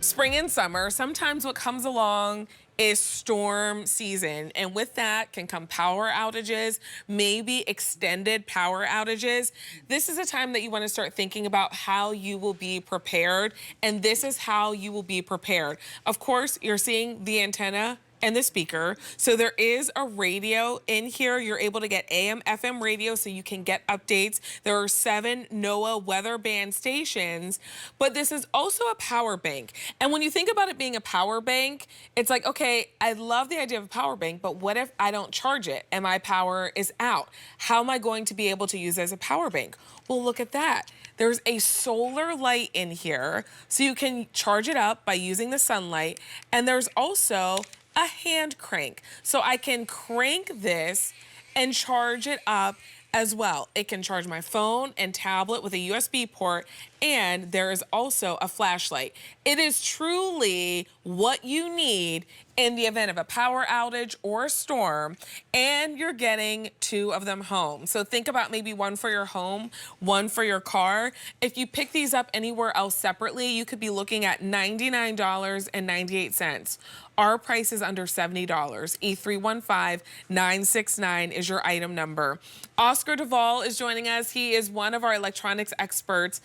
spring and summer, sometimes what comes along is storm season. And with that can come power outages, maybe extended power outages. This is a time that you want to start thinking about how you will be prepared. And this is how you will be prepared. Of course, you're seeing the antenna and the speaker. So there is a radio in here. You're able to get AM, FM radio so you can get updates. There are 7 NOAA weather band stations, but this is also a power bank. And when you think about it being a power bank, it's like, okay, I love the idea of a power bank, but what if I don't charge it and my power is out? How am I going to be able to use it as a power bank? Well, look at that. There's a solar light in here, so you can charge it up by using the sunlight. And there's also a hand crank. So I can crank this and charge it up as well. It can charge my phone and tablet with a USB port, and there is also a flashlight. It is truly what you need in the event of a power outage or a storm, and you're getting 2 of them home. So think about maybe one for your home, one for your car. If you pick these up anywhere else separately, you could be looking at $99.98. Our price is under $70. E315969 is your item number. Oscar Duvall is joining us. He is one of our electronics experts.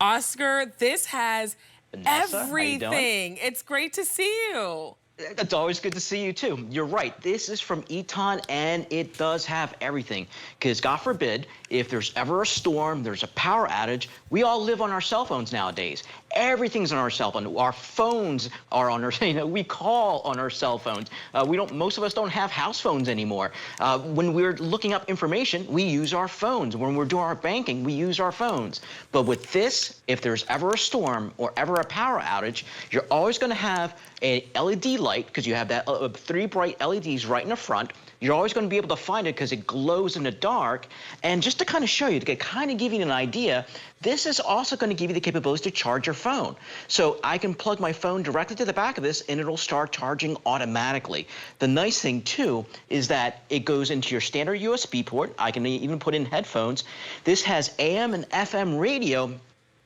Oscar, this has Vanessa, everything. It's great to see you. It's always good to see you, too. You're right. This is from Eton, and it does have everything. Because, God forbid, if there's ever a storm, there's a power outage, we all live on our cell phones nowadays. Everything's on our cell phone. Our phones are on our, we call on our cell phones. Most of us don't have house phones anymore. When we're looking up information, we use our phones. When we're doing our banking, we use our phones. But with this, if there's ever a storm or ever a power outage, you're always going to have an LED light, because you have that 3 bright LEDs right in the front. You're always going to be able to find it because it glows in the dark. And just to kind of show you, to kind of give you an idea, this is also going to give you the capability to charge your phone. So I can plug my phone directly to the back of this, and it'll start charging automatically. The nice thing, too, is that it goes into your standard USB port. I can even put in headphones. This has AM and FM radio,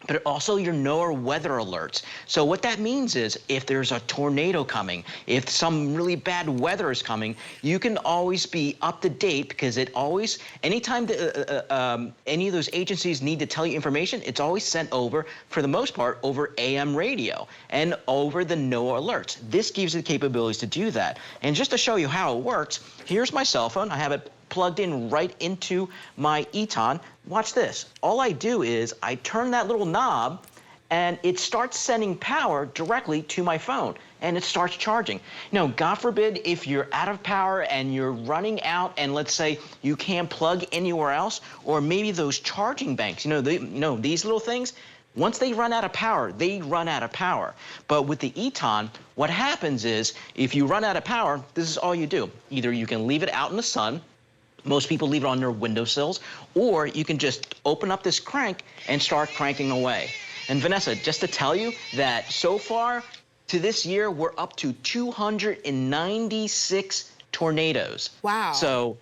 but also your NOAA weather alerts. So what that means is if there's a tornado coming, if some really bad weather is coming, you can always be up to date, because it always, anytime any of those agencies need to tell you information, it's always sent over, for the most part, over AM radio and over the NOAA alerts. This gives you the capabilities to do that. And just to show you how it works, here's my cell phone. I have it plugged in right into my Eton. Watch this. All I do is I turn that little knob, and it starts sending power directly to my phone, and it starts charging. Now, God forbid, if you're out of power and you're running out, and let's say you can't plug anywhere else, or maybe those charging banks, these little things, once they run out of power, they run out of power. But with the Eton, what happens is if you run out of power, this is all you do. Either you can leave it out in the sun. Most people leave it on their windowsills, or you can just open up this crank and start cranking away. And Vanessa, just to tell you that so far to this year, we're up to 296 tornadoes. Wow. So,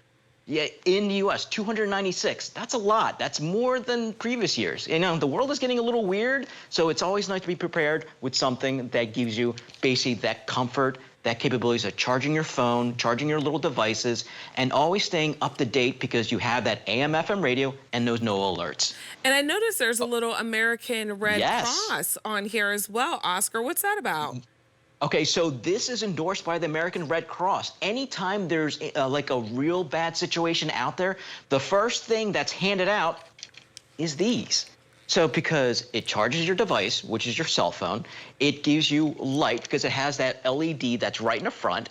yeah, in the U.S., 296. That's a lot. That's more than previous years. The world is getting a little weird, so it's always nice to be prepared with something that gives you basically that comfort, that capabilities of charging your phone, charging your little devices, and always staying up to date, because you have that AM, FM radio and those NOAA alerts. And I noticed there's a little American Red Cross on here as well. Oscar, what's that about? Okay, so this is endorsed by the American Red Cross. Anytime there's like a real bad situation out there, the first thing that's handed out is these. So because it charges your device, which is your cell phone, it gives you light because it has that LED that's right in the front.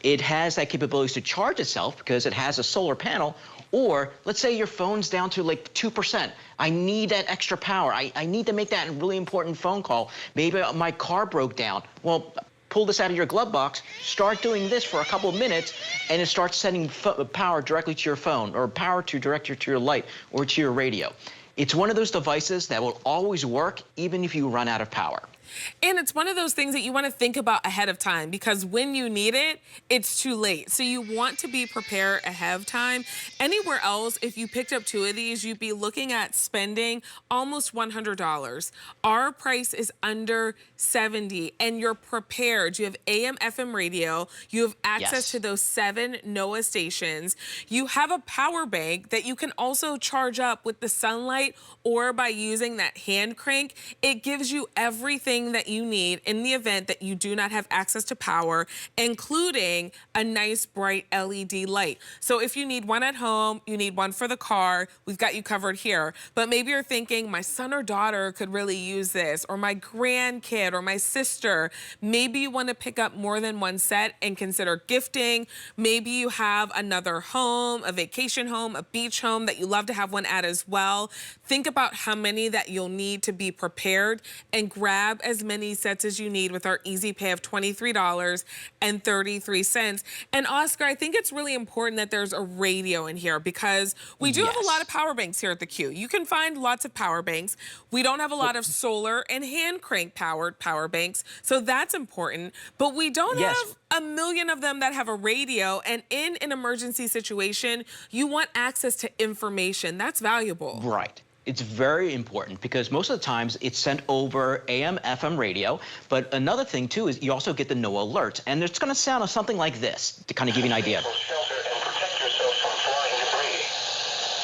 It has that capability to charge itself because it has a solar panel. Or let's say your phone's down to like 2%. I need that extra power. I need to make that really important phone call. Maybe my car broke down. Well, pull this out of your glove box, start doing this for a couple of minutes, and it starts sending power directly to your phone, or power to direct you to your light or to your radio. It's one of those devices that will always work even if you run out of power. And it's one of those things that you want to think about ahead of time, because when you need it, it's too late. So you want to be prepared ahead of time. Anywhere else, if you picked up 2 of these, you'd be looking at spending almost $100. Our price is under $70, and you're prepared. You have AM, FM radio. You have access to those 7 NOAA stations. You have a power bank that you can also charge up with the sunlight or by using that hand crank. It gives you everything that you need in the event that you do not have access to power, including a nice bright LED light. So if you need one at home, you need one for the car, we've got you covered here. But maybe you're thinking, my son or daughter could really use this, or my grandkid or my sister. Maybe you want to pick up more than one set and consider gifting. Maybe you have another home, a vacation home, a beach home that you love to have one at as well. Think about how many that you'll need to be prepared, and grab as many sets as you need with our easy pay of $23.33. And Oscar, I think it's really important that there's a radio in here, because we do have a lot of power banks here at the Q. You can find lots of power banks. We don't have a lot of solar and hand crank powered power banks, so that's important. But we don't have a million of them that have a radio, and in an emergency situation, you want access to information. That's valuable. Right. It's very important, because most of the times it's sent over AM, FM radio. But another thing, too, is you also get the NOAA alerts. And it's going to sound something like this to kind of give you an idea. Shelter and protect yourself from flying debris.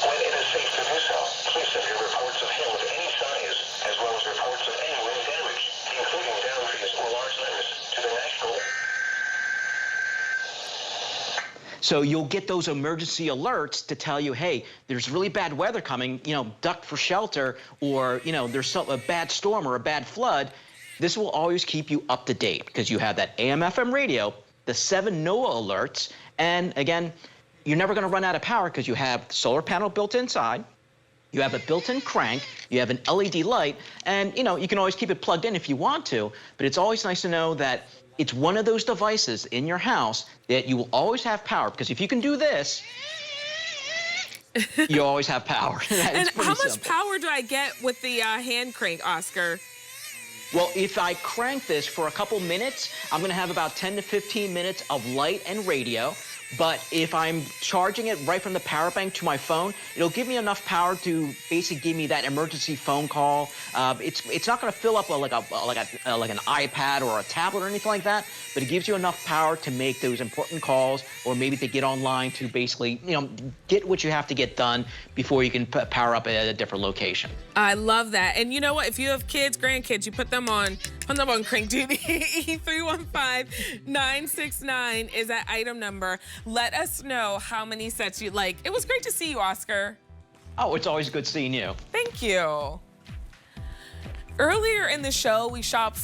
When it is safe to do so, please send your reports of hail of any size, as well as reports of any wind damage, including down trees or large limbs, to the National. So you'll get those emergency alerts to tell you, hey, there's really bad weather coming, duck for shelter, or, there's a bad storm or a bad flood. This will always keep you up to date, because you have that AM, FM radio, the 7 NOAA alerts, and again, you're never going to run out of power, because you have the solar panel built inside, you have a built-in crank, you have an LED light, and, you can always keep it plugged in if you want to, but it's always nice to know that it's one of those devices in your house that you will always have power, because if you can do this, you always have power. And how much power do I get with the hand crank, Oscar? Well, if I crank this for a couple minutes, I'm going to have about 10 to 15 minutes of light and radio. But if I'm charging it right from the power bank to my phone, it'll give me enough power to basically give me that emergency phone call. It's not going to fill up like an iPad or a tablet or anything like that, but it gives you enough power to make those important calls, or maybe to get online to basically, get what you have to get done before you can power up at a different location. I love that. And you know what? If you have kids, grandkids, you put them on crank duty. E315969 is that item number. Let us know how many sets you'd like. It was great to see you, Oscar. Oh, it's always good seeing you. Thank you. Earlier in the show, we shopped for